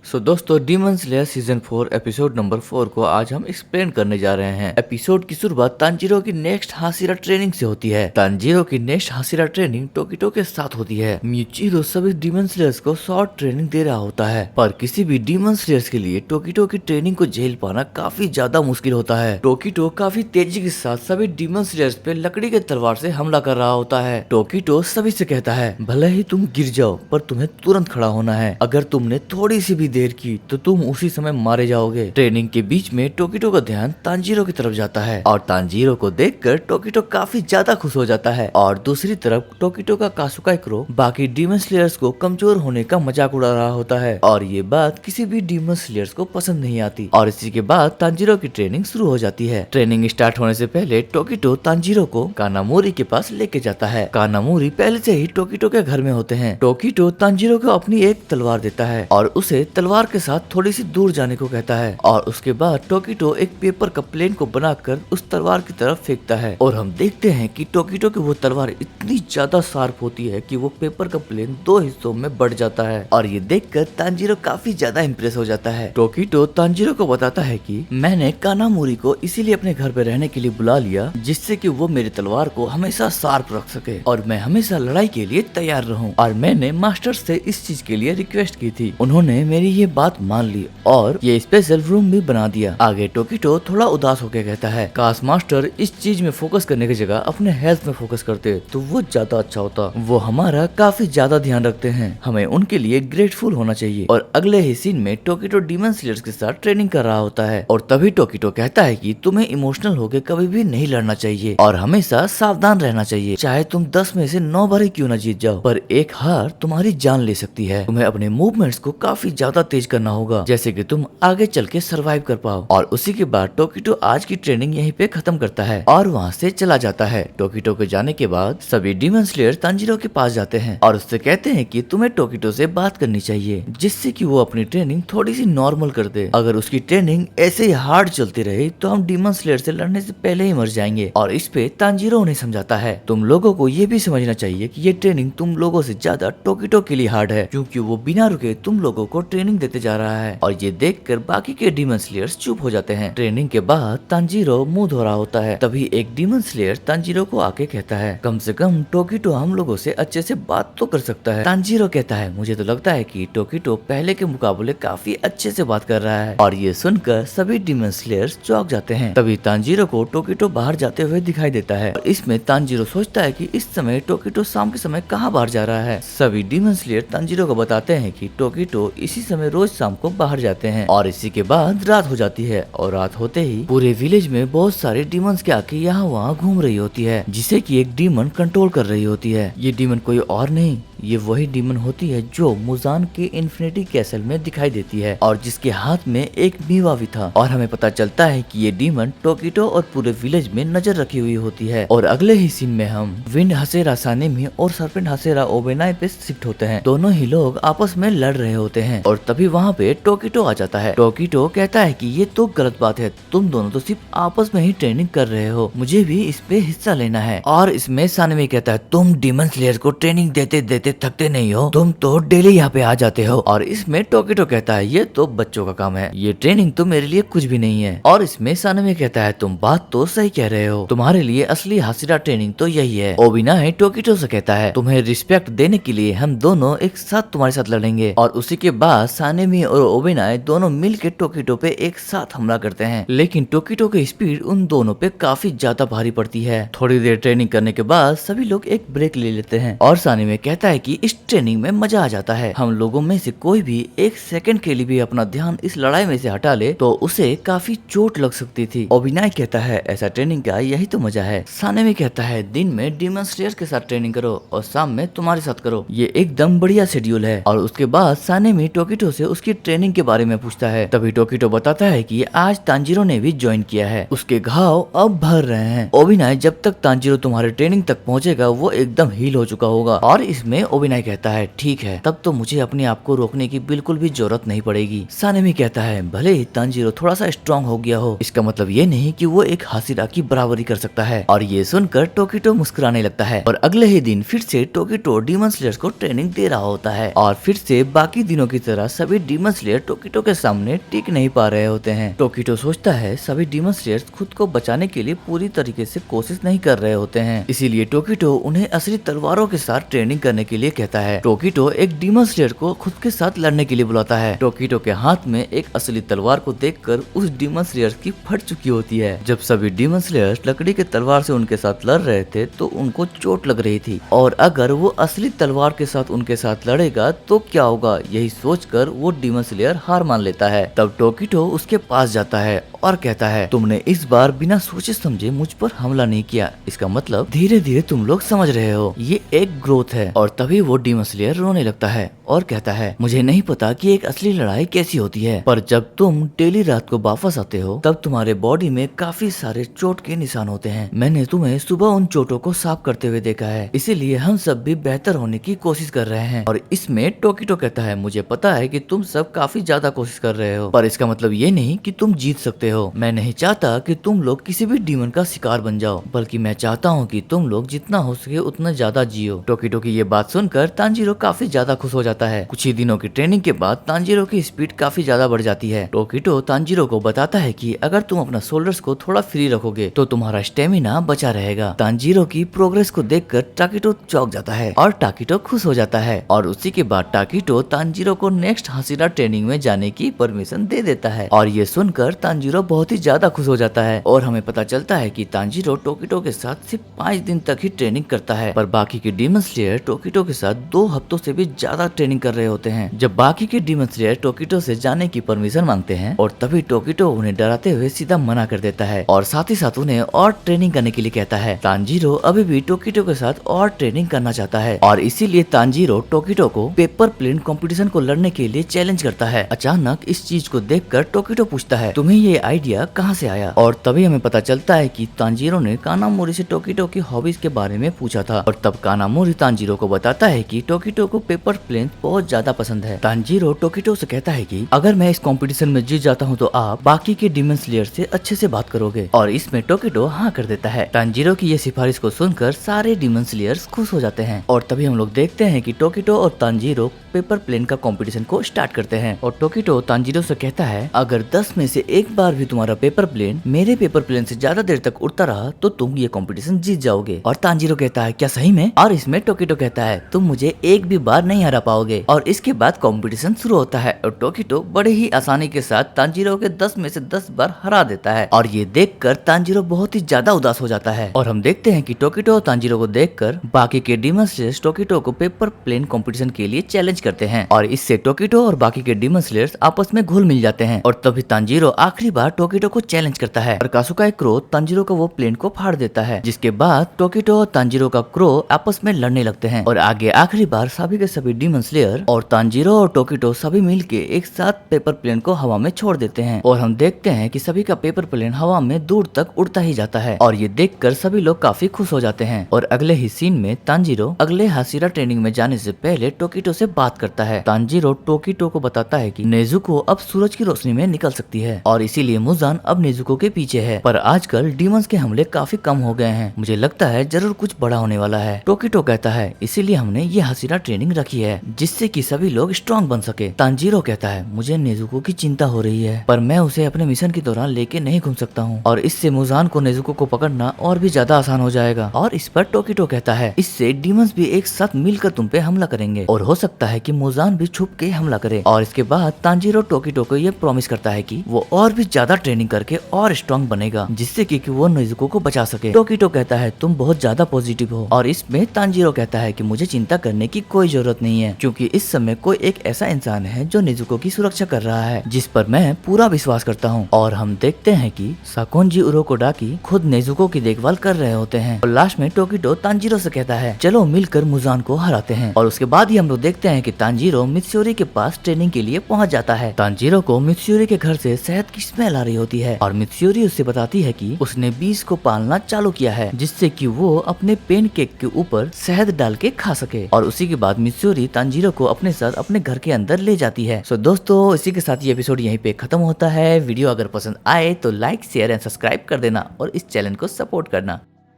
दोस्तों demon slayer season 4 episode number 4 को आज हम एक्सप्लेन करने जा रहे हैं। एपिसोड की शुरुआत तांजीरो की नेक्स्ट हाशिरा ट्रेनिंग से होती है। तांजीरो की नेक्स्ट हाशिरा ट्रेनिंग टोकिटो के साथ होती है। म्यूचिरो सभी डीमन स्लेयर्स को शॉर्ट ट्रेनिंग दे रहा होता है, पर किसी भी डीमन स्लेयर्स के लिए टोकिटो की ट्रेनिंग को झेल पाना काफी ज्यादा मुश्किल होता है। टोकिटो काफी तेजी के साथ सभी डीमन स्लेयर्स पे लकड़ी के तलवार से हमला कर रहा होता है। टोकिटो सभी से कहता है, भले ही तुम गिर जाओ पर तुम्हें तुरंत खड़ा होना है। अगर तुमने थोड़ी सी भी देर की तो तुम उसी समय मारे जाओगे। ट्रेनिंग के बीच में टोकिटो का ध्यान तांजीरो की तरफ जाता है और तांजीरो को देखकर टोकिटो काफी ज्यादा खुश हो जाता है। और दूसरी तरफ टोकिटो का कासुकाइक्रो बाकी डीमन स्लेयर्स को कमजोर होने का मजाक उड़ा रहा होता है और ये बात किसी भी डीमन स्लेयर्स को पसंद नहीं आती। और इसी के बाद तांजीरो की ट्रेनिंग शुरू हो जाती है। ट्रेनिंग स्टार्ट होने से पहले टोकिटो तांजीरो को कानामोरी के पास लेके जाता है। कानामोरी पहले से ही टोकिटो के घर में होते हैं। टोकिटो तांजीरो को अपनी एक तलवार देता है और उसे तलवार के साथ थोड़ी सी दूर जाने को कहता है और उसके बाद टोकिटो एक पेपर का प्लेन को बनाकर उस तलवार की तरफ फेंकता है और हम देखते हैं कि टोकिटो की वो तलवार इतनी ज्यादा शार्प होती है कि वो पेपर का प्लेन 2 हिस्सों में बढ़ जाता है और ये देखकर तांजीरो काफी ज्यादा इम्प्रेस हो जाता है। टोकिटो तांजीरो को बताता है कि मैंने कानामोरी को इसीलिए अपने घर पे रहने के लिए बुला लिया जिससे कि वो मेरी तलवार को हमेशा शार्प रख सके और मैं हमेशा लड़ाई के लिए तैयार रहूं। और मैंने मास्टर से इस चीज के लिए रिक्वेस्ट की थी, उन्होंने मेरी ये बात मान ली और ये स्पेशल रूम भी बना दिया। आगे टोकिटो थोड़ा उदास होकर कहता है, काश मास्टर इस चीज में फोकस करने की जगह अपने हेल्थ में फोकस करते तो वो ज्यादा अच्छा होता। वो हमारा काफी ज्यादा ध्यान रखते हैं, हमें उनके लिए ग्रेटफुल होना चाहिए। और अगले ही सीन में टोकिटो डीमन स्लेयर्स के साथ ट्रेनिंग कर रहा होता है और तभी टोकिटो कहता है कि तुम्हें इमोशनल होकर कभी भी नहीं लड़ना चाहिए और हमेशा सावधान रहना चाहिए। चाहे तुम 10 में से 9 बार ही क्यों न जीत जाओ, पर एक हार तुम्हारी जान ले सकती है। तुम्हें अपने मूवमेंट्स को काफी ज्यादा तेज करना होगा जैसे कि तुम आगे चल के सरवाइव कर पाओ। और उसी के बाद टोकिटो आज की ट्रेनिंग यहीं पे खत्म करता है और वहाँ से चला जाता है। टोकिटो के जाने के बाद सभी डीमन स्लेयर तांजीरो के पास जाते हैं और उससे कहते हैं कि तुम्हें टोकिटो से बात करनी चाहिए जिससे कि वो अपनी ट्रेनिंग थोड़ी सी नॉर्मल कर दे। अगर उसकी ट्रेनिंग ऐसे ही हार्ड चलती रही तो हम डीमन स्लेयर से लड़ने से पहले ही मर जाएंगे। और इस पे तांजीरो उन्हें समझाता है, तुम लोगों को ये भी समझना चाहिए कि ये ट्रेनिंग तुम लोगों से ज्यादा टोकिटो के लिए हार्ड है क्योंकि वो बिना रुके तुम लोगों को ट्रेनिंग देते जा रहा है। और ये देखकर बाकी के डीमन स्लेयर्स चुप हो जाते हैं। ट्रेनिंग के बाद तांजीरो मुंह धो रहा होता है, तभी एक डीमन स्लेयर तांजीरो को आके कहता है, कम से कम टोकिटो हम लोगों से अच्छे से बात तो कर सकता है। तांजीरो कहता है, मुझे तो लगता है कि टोकिटो पहले के मुकाबले काफी अच्छे से बात कर रहा है। और ये सुनकर सभी डीमन स्लेयर्स चौंक जाते हैं। तभी तांजीरो को टोकिटो बाहर जाते हुए दिखाई देता है और इसमें तांजीरो सोचता है कि इस समय टोकिटो शाम के समय कहाँ बाहर जा रहा है। सभी डीमन स्लेयर तांजीरो को बताते हैं कि टोकिटो इसी समय रोज शाम को बाहर जाते हैं। और इसी के बाद रात हो जाती है और रात होते ही पूरे विलेज में बहुत सारे डीमंस के आके यहाँ वहाँ घूम रही होती है जिसे कि एक डीमन कंट्रोल कर रही होती है। ये डीमन कोई और नहीं, ये वही डीमन होती है जो मुजान के इन्फिनिटी कैसल में दिखाई देती है और जिसके हाथ में एक मीवा भी था। और हमें पता चलता है कि ये डीमन टोकिटो और पूरे विलेज में नजर रखी हुई होती है। और अगले ही सीन में हम विंड हसेरा सानेमी और सर्पेंट हसेरा ओबेनाई पे शिफ्ट होते हैं। दोनों ही लोग आपस में लड़ रहे होते हैं और तभी वहाँ पे टोकिटो आ जाता है। टोकिटो कहता है कि ये तो गलत बात है, तुम दोनों तो सिर्फ आपस में ही ट्रेनिंग कर रहे हो, मुझे भी इस पे हिस्सा लेना है। और इसमें सानेमी कहता है, तुम डीमन स्लेयर को ट्रेनिंग देते देते थकते नहीं हो, तुम तो डेली यहाँ पे आ जाते हो। और इसमें टोकिटो कहता है, ये तो बच्चों का काम है, ये ट्रेनिंग तो मेरे लिए कुछ भी नहीं है। और इसमें सानेमी कहता है, तुम बात तो सही कह रहे हो, तुम्हारे लिए असली हाशिरा ट्रेनिंग तो यही है। ओबिनाई टोकिटो से कहता है, तुम्हें रिस्पेक्ट देने के लिए हम दोनों एक साथ तुम्हारे साथ लड़ेंगे। और उसी के बाद सानेमी और ओबिनाई दोनों मिल के टोकिटो पे एक साथ हमला करते हैं, लेकिन टोकिटो की स्पीड उन दोनों पे काफी ज्यादा भारी पड़ती है। थोड़ी देर ट्रेनिंग करने के बाद सभी लोग एक ब्रेक ले लेते हैं और सानेमी कहता है कि इस ट्रेनिंग में मजा आ जाता है, हम लोगों में से कोई भी एक सेकंड के लिए भी अपना ध्यान इस लड़ाई में से हटा ले तो उसे काफी चोट लग सकती थी। ओबिनाई कहता है, ऐसा ट्रेनिंग का यही तो मजा है। सानेमी कहता है, दिन में डीमन स्लेयर के साथ ट्रेनिंग करो और शाम में तुम्हारे साथ करो, ये एकदम बढ़िया शेड्यूल है। और उसके बाद सानेमी टोकिटो से उसकी ट्रेनिंग के बारे में पूछता है, तभी टोकिटो बताता है कि आज तांजीरो ने भी ज्वाइन किया है, उसके घाव अब भर रहे हैं। ओबिनाई, जब तक तांजीरो तुम्हारे ट्रेनिंग तक पहुंचेगा वो एकदम हील हो चुका होगा। और इसमें ओबेनाई कहता है ठीक है, तब तो मुझे अपने आप को रोकने की बिल्कुल भी जरूरत नहीं पड़ेगी। सानेमी कहता है भले ही तांजीरो थोड़ा सा स्ट्रॉन्ग हो गया हो, इसका मतलब ये नहीं कि वो एक हाशिरा की बराबरी कर सकता है। और ये सुनकर टोकिटो मुस्कुराने लगता है और अगले ही दिन फिर से टोकिटो डीमन स्लेयर्स को ट्रेनिंग दे रहा होता है और फिर से बाकी दिनों की तरह सभी डीमन स्लेयर टोकिटो के सामने टिक नहीं पा रहे होते हैं। टोकिटो सोचता है सभी डीमन स्लेयर्स खुद को बचाने के लिए पूरी तरीके से कोशिश नहीं कर रहे होते हैं, इसीलिए टोकिटो उन्हें असली तलवारों के साथ ट्रेनिंग करने के लिए कहता है। टोकिटो एक डीमन स्लेयर को खुद के साथ लड़ने के लिए बुलाता है। टोकिटो के हाथ में एक असली तलवार को देखकर उस डीमन स्लेयर की फट चुकी होती है। जब सभी डीमन स्लेयर्स लकड़ी के तलवार से उनके साथ लड़ रहे थे तो उनको चोट लग रही थी और अगर वो असली तलवार के साथ उनके साथ लड़ेगा तो क्या होगा, यही सोचकर वो डीमन स्लेयर हार मान लेता है। तब टोकिटो उसके पास जाता है और कहता है तुमने इस बार बिना सोचे समझे मुझ पर हमला नहीं किया, इसका मतलब धीरे धीरे तुम लोग समझ रहे हो, ये एक ग्रोथ है। और तभी वो डीमन स्लेयर रोने लगता है और कहता है मुझे नहीं पता कि एक असली लड़ाई कैसी होती है, पर जब तुम डेली रात को वापस आते हो तब तुम्हारे बॉडी में काफी सारे चोट के निशान होते हैं। मैंने तुम्हें सुबह उन चोटों को साफ करते हुए देखा है, इसीलिए हम सब भी बेहतर होने की कोशिश कर रहे हैं। और इसमें टोकिटो कहता है मुझे पता है कि तुम सब काफी ज्यादा कोशिश कर रहे हो, पर इसका मतलब ये नहीं कि तुम जीत सकते हो। मैं नहीं चाहता कि तुम लोग किसी भी डीमन का शिकार बन जाओ, बल्कि मैं चाहता हूँ कि तुम लोग जितना हो सके उतना ज्यादा जियो। टोकिटो की ये बात सुनकर तांजीरो काफी ज्यादा खुश हो जाता है। कुछ ही दिनों की ट्रेनिंग के बाद तांजीरो की स्पीड काफी ज्यादा बढ़ जाती है। टोकिटो तांजीरो को बताता है कि अगर तुम अपना शोल्डर्स को थोड़ा फ्री रखोगे तो तुम्हारा स्टेमिना बचा रहेगा। तांजीरो की प्रोग्रेस को देखकर टाकिटो चौंक जाता है और टाकिटो खुश हो जाता है और उसी के बाद टाकिटो तांजीरो को नेक्स्ट हाशिरा ट्रेनिंग में जाने की परमिशन दे देता है। और ये सुनकर तांजीरो बहुत ही ज्यादा खुश हो जाता है और हमें पता चलता है कि तांजीरो टोकिटो के साथ सिर्फ 5 दिन तक ही ट्रेनिंग करता है, पर बाकी के डीमन स्लेयर टोकिटो के साथ 2 हफ्तों से भी ज्यादा ट्रेनिंग कर रहे होते हैं। जब बाकी के डीमन स्लेयर टोकिटो से जाने की परमिशन मांगते हैं और तभी टोकिटो उन्हें डराते हुए सीधा मना कर देता है और साथ ही साथ उन्हें और ट्रेनिंग करने के लिए कहता है। तांजीरो अभी भी टोकिटो के साथ और ट्रेनिंग करना चाहता है और इसीलिए तांजीरो टोकिटो को पेपर प्लेन कंपटीशन को लड़ने के लिए चैलेंज करता है। अचानक इस चीज को देखकर टोकिटो पूछता है तुम्हें ये आइडिया कहाँ से आया, और तभी हमें पता चलता है कि तांजीरो ने कानामोरी से टोकिटो की हॉबीज के बारे में पूछा था और तब कानामोरी तांजीरो को बताता है कि टोकिटो को पेपर प्लेन बहुत ज्यादा पसंद है। तांजीरो टोकिटो से कहता है कि अगर मैं इस कंपटीशन में जीत जाता हूँ तो आप बाकी के डीमन स्लेयर से अच्छे से बात करोगे, और इसमें टोकिटो हाँ कर देता है। तांजीरो की ये सिफारिश को सुनकर सारे डीमन स्लेयर्स खुश हो जाते हैं और तभी हम लोग देखते हैं कि टोकिटो और तांजीरो पेपर प्लेन का कंपटीशन को स्टार्ट करते हैं। और टोकिटो तांजीरो से कहता है अगर 10 में से एक बार भी तुम्हारा पेपर प्लेन मेरे पेपर प्लेन से ज्यादा देर तक उड़ता रहा तो तुम ये कंपटीशन जीत जाओगे। और तांजीरो कहता है क्या सही में? और इसमें टोकिटो कहता है तुम मुझे एक भी बार नहीं हरा पाओगे। और इसके बाद कंपटीशन शुरू होता है और टोकिटो बड़े ही आसानी के साथ तांजीरो के 10 में से 10 बार हरा देता है और ये देखकर तांजीरो बहुत ही ज्यादा उदास हो जाता है। और हम देखते हैं कि टोकिटो और तांजीरो को देखकर बाकी के डीमन स्लेयर्स टोकिटो को पेपर प्लेन कंपटीशन के लिए चैलेंज करते हैं और इससे टोकिटो और बाकी के डीमन स्लेयर्स आपस में घुल मिल जाते हैं। और तभी तांजीरो आखिरी बार टोकिटो को चैलेंज करता है और कासुका एक क्रो तांजीरो का वो प्लेन को फाड़ देता है, जिसके बाद टोकिटो और तांजीरो का क्रो आपस में लड़ने लगते हैं। और आगे आखिरी बार सभी के सभी डीमन स्लेयर और तांजीरो और टोकिटो सभी मिलके एक साथ पेपर प्लेन को हवा में छोड़ देते हैं और हम देखते हैं कि सभी का पेपर प्लेन हवा में दूर तक उड़ता ही जाता है और ये देखकर सभी लोग काफी खुश हो जाते हैं। और अगले ही सीन में तांजीरो अगले हाशिरा ट्रेनिंग में जाने से पहले टोकिटो से बात करता है। तांजीरो टोकिटो को बताता है कि नेजुको अब सूरज की रोशनी में निकल सकती है और इसीलिए मुजान अब नेजुको के पीछे है, पर आजकल डीमंस के हमले काफी कम हो गए हैं, मुझे लगता है जरूर कुछ बड़ा होने वाला है। टोकिटो कहता है इसीलिए हमने ये हाशिरा ट्रेनिंग रखी है जिससे कि सभी लोग स्ट्रॉन्ग बन सके। तांजीरो कहता है मुझे नेजुको की चिंता हो रही है, पर मैं उसे अपने मिशन के दौरान लेके नहीं घूम सकता हूँ और इससे मुजान को नेजुको को पकड़ना और भी ज्यादा आसान हो जाएगा। और इस पर टोकिटो कहता है इससे डीमंस भी एक साथ मिलकर तुम पे हमला करेंगे और हो सकता है कि मुजान भी छुप के हमला करे। और इसके बाद तांजीरो टोकिटो को ये प्रॉमिस करता है कि वो और भी ज्यादा ट्रेनिंग करके और स्ट्रॉन्ग बनेगा जिससे कि वो नेजुको को बचा सके। टोकिटो कहता है तुम बहुत ज्यादा पॉजिटिव हो और इसमें तांजीरो कहता है कि मुझे चिंता करने की कोई जरूरत नहीं है क्योंकि इस समय कोई एक ऐसा इंसान है जो नेजुको की सुरक्षा कर रहा है जिस पर मैं पूरा विश्वास करता हूँ। और हम देखते हैं कि साकोंजी उरोकोडाकी खुद नेजुको की देखभाल कर रहे होते हैं और लास्ट में टोकिटो तांजीरो से कहता है चलो मिलकर मुजान को हराते हैं। और उसके बाद ही हम लोग देखते हैं कि तांजीरो मित्सुरी के पास ट्रेनिंग के लिए पहुंच जाता है। तांजीरो को मित्सुरी के घर से शहद की स्मेल आ रही होती है और मित्सुरी उससे बताती है कि उसने बीज को पालना चालू किया है जिससे कि वो अपने पेन केक के ऊपर शहद डाल के खा सके। और उसी के बाद मित्सुरी तांजीरो को अपने साथ अपने घर के अंदर ले जाती है। सो दोस्तों, इसी के साथ ये एपिसोड यहीं पे खत्म होता है। वीडियो अगर पसंद आए तो लाइक, शेयर एंड सब्सक्राइब कर देना और इस चैनल को सपोर्ट करना।